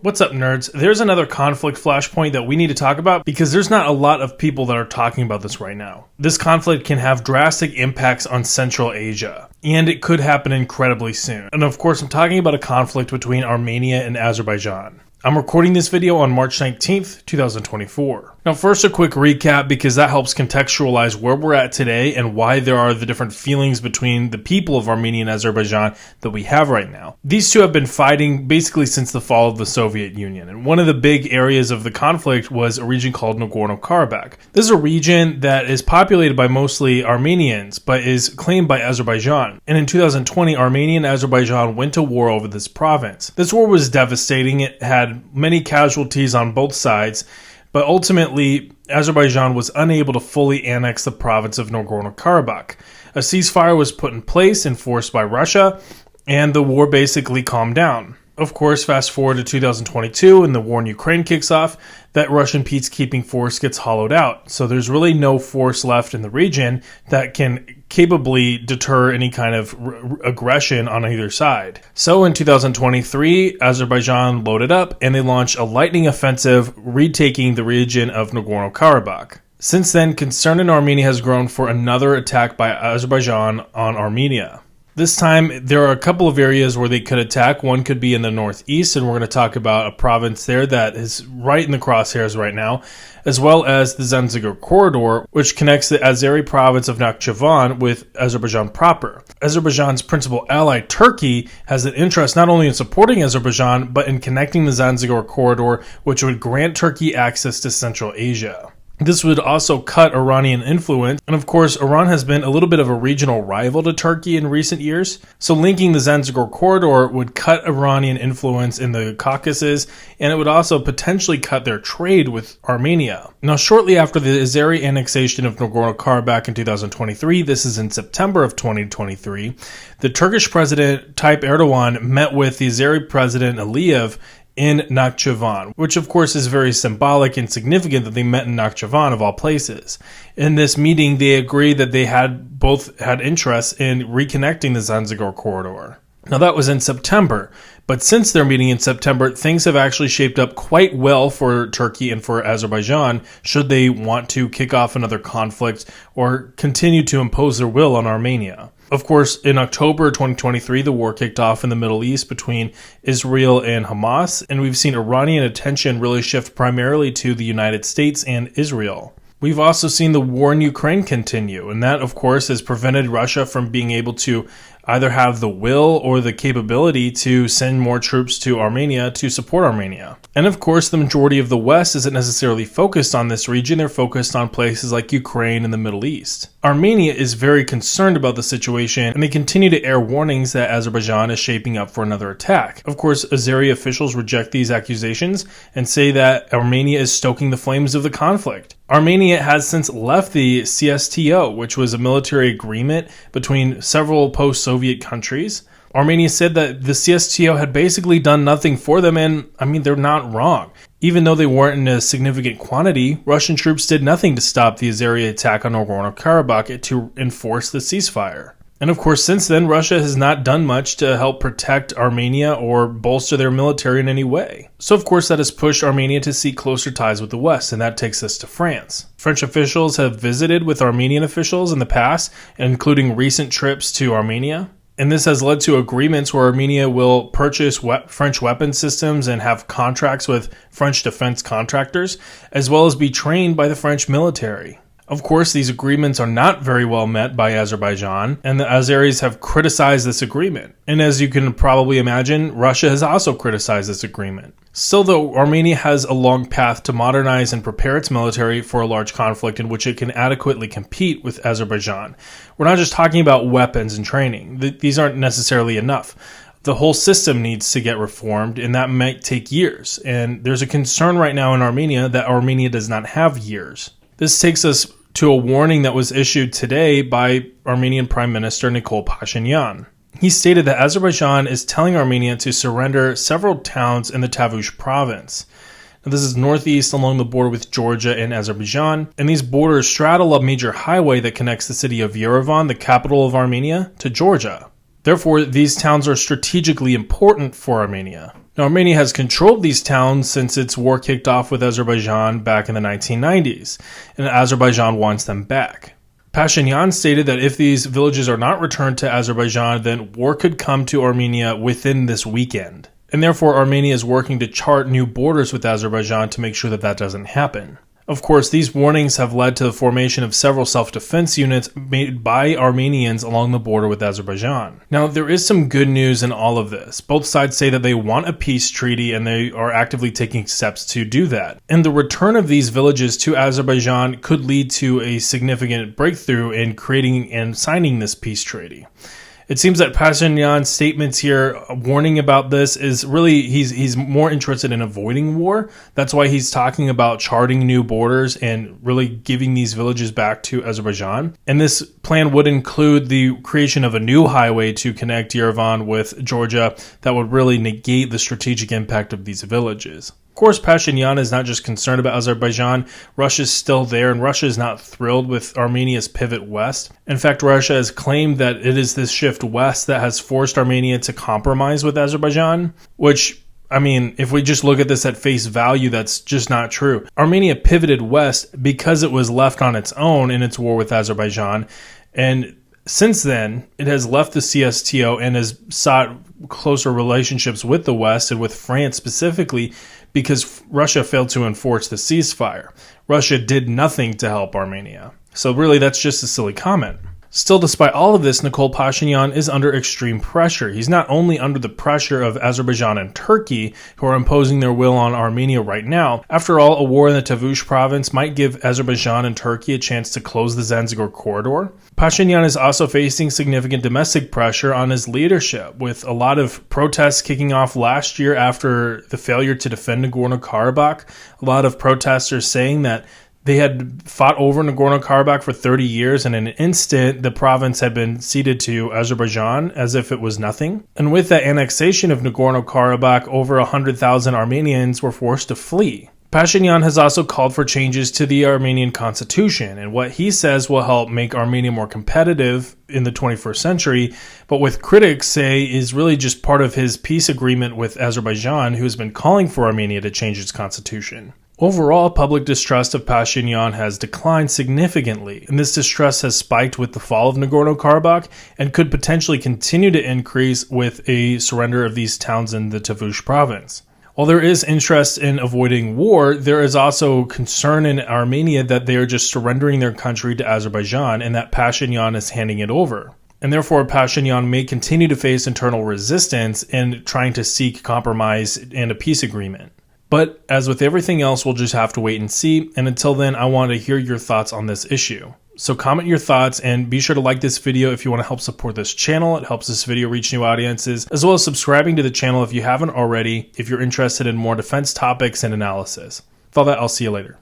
What's up, nerds? There's another conflict flashpoint that we need to talk about because there's not a lot of people that are talking about this right now. This conflict can have drastic impacts on Central Asia, and it could happen incredibly soon. And of course, I'm talking about a conflict between Armenia and Azerbaijan. I'm recording this video on March 19th, 2024. Now first, a quick recap because that helps contextualize where we're at today and why there are the different feelings between the people of Armenia and Azerbaijan that we have right now. These two have been fighting basically since the fall of the Soviet Union, and one of the big areas of the conflict was a region called Nagorno-Karabakh. This is a region that is populated by mostly Armenians, but is claimed by Azerbaijan. And in 2020, Armenia and Azerbaijan went to war over this province. This war was devastating. It had many casualties on both sides, but ultimately Azerbaijan was unable to fully annex the province of Nagorno-Karabakh. A ceasefire was put in place, enforced by Russia, and the war basically calmed down. Of course, fast forward to 2022 and the war in Ukraine kicks off, that Russian peacekeeping force gets hollowed out. So there's really no force left in the region that can capably deter any kind of aggression on either side. So in 2023, Azerbaijan loaded up and they launched a lightning offensive, retaking the region of Nagorno-Karabakh. Since then, concern in Armenia has grown for another attack by Azerbaijan on Armenia. This time, there are a couple of areas where they could attack. One could be in the northeast, and we're going to talk about a province there that is right in the crosshairs right now, as well as the Zanzibar corridor, which connects the Azeri province of Nakhchivan with Azerbaijan proper. Azerbaijan's principal ally, Turkey, has an interest not only in supporting Azerbaijan, but in connecting the Zanzibar corridor, which would grant Turkey access to Central Asia. This would also cut Iranian influence, and of course Iran has been a little bit of a regional rival to Turkey in recent years, so linking the Zanzibar corridor would cut Iranian influence in the Caucasus, and it would also potentially cut their trade with Armenia. Now shortly after the Azeri annexation of Nagorno-Karabakh in 2023, this is in September of 2023, the Turkish President Tayyip Erdogan met with the Azeri President Aliyev in Nakhchivan, which of course is very symbolic and significant that they met in Nakhchivan of all places. In this meeting, they agreed that they both had interest in reconnecting the Zanzibar corridor. Now that was in September, but since their meeting in September, things have actually shaped up quite well for Turkey and for Azerbaijan should they want to kick off another conflict or continue to impose their will on Armenia. Of course, in October 2023, the war kicked off in the Middle East between Israel and Hamas, and we've seen Iranian attention really shift primarily to the United States and Israel. We've also seen the war in Ukraine continue, and that, of course, has prevented Russia from being able to either have the will or the capability to send more troops to Armenia to support Armenia. And of course, the majority of the West isn't necessarily focused on this region, they're focused on places like Ukraine and the Middle East. Armenia is very concerned about the situation, and they continue to air warnings that Azerbaijan is shaping up for another attack. Of course, Azeri officials reject these accusations and say that Armenia is stoking the flames of the conflict. Armenia has since left the CSTO, which was a military agreement between several post-Soviet countries. Armenia said that the CSTO had basically done nothing for them, and I mean, they're not wrong. Even though they weren't in a significant quantity, Russian troops did nothing to stop the Azeri attack on Nagorno-Karabakh to enforce the ceasefire. And of course, since then, Russia has not done much to help protect Armenia or bolster their military in any way. So of course, that has pushed Armenia to seek closer ties with the West, and that takes us to France. French officials have visited with Armenian officials in the past, including recent trips to Armenia. And this has led to agreements where Armenia will purchase French weapon systems and have contracts with French defense contractors, as well as be trained by the French military. Of course, these agreements are not very well met by Azerbaijan, and the Azeris have criticized this agreement. And as you can probably imagine, Russia has also criticized this agreement. Still though, Armenia has a long path to modernize and prepare its military for a large conflict in which it can adequately compete with Azerbaijan. We're not just talking about weapons and training. These aren't necessarily enough. The whole system needs to get reformed, and that might take years. And there's a concern right now in Armenia that Armenia does not have years. This takes us to a warning that was issued today by Armenian Prime Minister Nikol Pashinyan. He stated that Azerbaijan is telling Armenia to surrender several towns in the Tavush province. Now, this is northeast along the border with Georgia and Azerbaijan, and these borders straddle a major highway that connects the city of Yerevan, the capital of Armenia, to Georgia. Therefore, these towns are strategically important for Armenia. Now, Armenia has controlled these towns since its war kicked off with Azerbaijan back in the 1990s, and Azerbaijan wants them back. Pashinyan stated that if these villages are not returned to Azerbaijan, then war could come to Armenia within this weekend. And therefore, Armenia is working to chart new borders with Azerbaijan to make sure that that doesn't happen. Of course, these warnings have led to the formation of several self-defense units made by Armenians along the border with Azerbaijan. Now, there is some good news in all of this. Both sides say that they want a peace treaty and they are actively taking steps to do that. And the return of these villages to Azerbaijan could lead to a significant breakthrough in creating and signing this peace treaty. It seems that Pashinyan's statements here warning about this is really, he's more interested in avoiding war. That's why he's talking about charting new borders and really giving these villages back to Azerbaijan. And this plan would include the creation of a new highway to connect Yerevan with Georgia that would really negate the strategic impact of these villages. Of course, Pashinyan is not just concerned about Azerbaijan. Russia's still there, and Russia is not thrilled with Armenia's pivot west. In fact, Russia has claimed that it is this shift west that has forced Armenia to compromise with Azerbaijan, which, I mean, if we just look at this at face value, that's just not true. Armenia pivoted west because it was left on its own in its war with Azerbaijan, and since then, it has left the CSTO and has sought closer relationships with the West and with France specifically because Russia failed to enforce the ceasefire. Russia did nothing to help Armenia. So really, that's just a silly comment. Still, despite all of this, Nikol Pashinyan is under extreme pressure. He's not only under the pressure of Azerbaijan and Turkey, who are imposing their will on Armenia right now. After all, a war in the Tavush province might give Azerbaijan and Turkey a chance to close the Zanzibar corridor. Pashinyan is also facing significant domestic pressure on his leadership, with a lot of protests kicking off last year after the failure to defend Nagorno-Karabakh. A lot of protesters saying that they had fought over Nagorno-Karabakh for 30 years, and in an instant, the province had been ceded to Azerbaijan as if it was nothing. And with that annexation of Nagorno-Karabakh, over 100,000 Armenians were forced to flee. Pashinyan has also called for changes to the Armenian constitution, and what he says will help make Armenia more competitive in the 21st century, but what critics say is really just part of his peace agreement with Azerbaijan, who has been calling for Armenia to change its constitution. Overall, public distrust of Pashinyan has declined significantly, and this distrust has spiked with the fall of Nagorno-Karabakh and could potentially continue to increase with a surrender of these towns in the Tavush province. While there is interest in avoiding war, there is also concern in Armenia that they are just surrendering their country to Azerbaijan and that Pashinyan is handing it over. And therefore, Pashinyan may continue to face internal resistance in trying to seek compromise and a peace agreement. But as with everything else, we'll just have to wait and see. And until then, I want to hear your thoughts on this issue. So comment your thoughts and be sure to like this video if you want to help support this channel. It helps this video reach new audiences, as well as subscribing to the channel if you haven't already, if you're interested in more defense topics and analysis. With all that, I'll see you later.